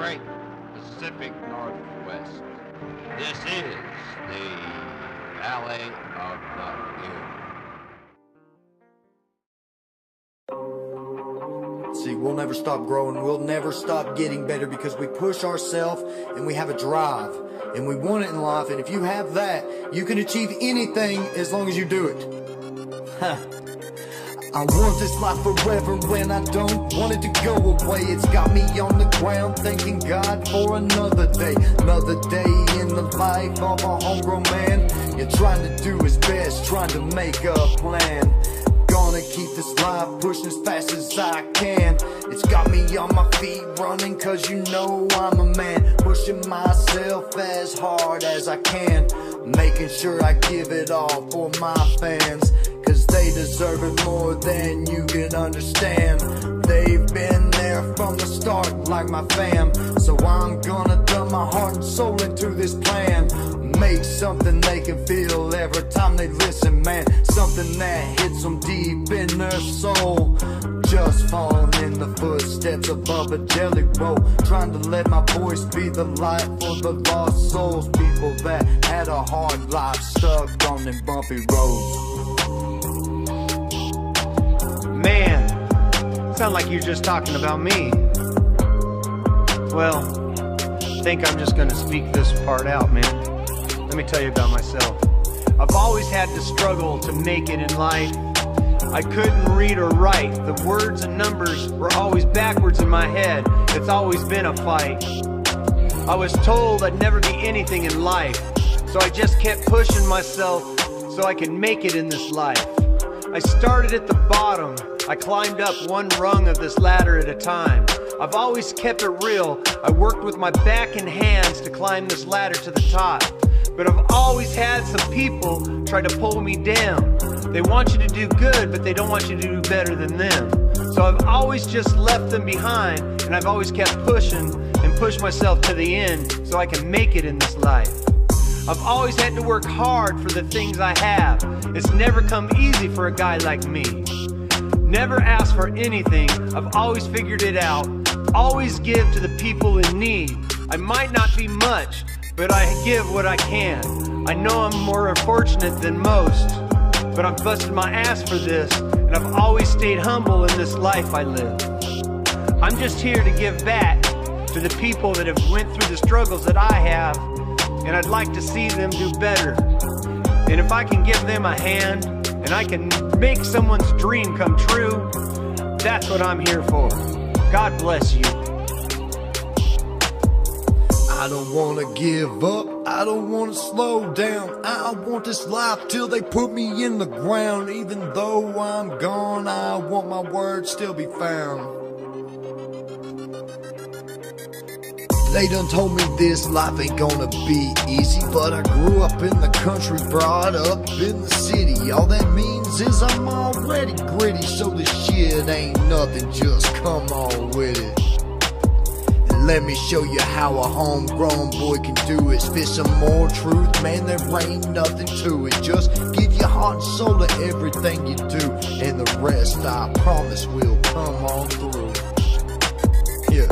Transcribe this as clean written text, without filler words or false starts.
great Pacific Northwest. This is the Valley of the View. See, we'll never stop growing. We'll never stop getting better because we push ourselves and we have a drive and we want it in life. And if you have that, you can achieve anything as long as you do it. I want this life forever when I don't want it to go away. It's got me on the ground thanking God for another day. Another day in the life of a homegrown man. You're trying to do his best, trying to make a plan. Gonna keep this life pushing as fast as I can. It's got me on my feet running cause you know I'm a man. Pushing myself as hard as I can. Making sure I give it all for my fans. Cause they deserve it more than you can understand. They've been there from the start like my fam. So I'm gonna dump my heart and soul into this plan. Make something they can feel every time they listen, man. Something that hits them deep in their soul. Just following in the footsteps of Bubba Jelly Roll. Trying to let my voice be the light for the lost souls. People that had a hard life stuck on them bumpy roads. Man, sound like you're just talking about me. Well, I think I'm just gonna speak this part out, man. Let me tell you about myself. I've always had to struggle to make it in life. I couldn't read or write. The words and numbers were always backwards in my head. It's always been a fight. I was told I'd never be anything in life, so I just kept pushing myself so I could make it in this life. I started at the bottom. I climbed up one rung of this ladder at a time. I've always kept it real. I worked with my back and hands to climb this ladder to the top. But I've always had some people try to pull me down. They want you to do good, but they don't want you to do better than them. So I've always just left them behind, and I've always kept pushing and pushed myself to the end so I can make it in this life. I've always had to work hard for the things I have. It's never come easy for a guy like me. Never asked for anything, I've always figured it out. Always give to the people in need. I might not be much, but I give what I can. I know I'm more fortunate than most, but I'm busting my ass for this, and I've always stayed humble in this life I live. I'm just here to give back to the people that have went through the struggles that I have, and I'd like to see them do better. And if I can give them a hand, and I can make someone's dream come true, that's what I'm here for. God bless you. I don't wanna give up, I don't wanna slow down. I want this life till they put me in the ground. Even though I'm gone, I want my words still be found. They done told me this life ain't gonna be easy, but I grew up in the country, brought up in the city. All that means is I'm already gritty, so this shit ain't nothing, just come on with it. And let me show you how a homegrown boy can do it. Spit some more truth, man, there ain't nothing to it. Just give your heart and soul to everything you do, and the rest I promise will come on through. Yeah.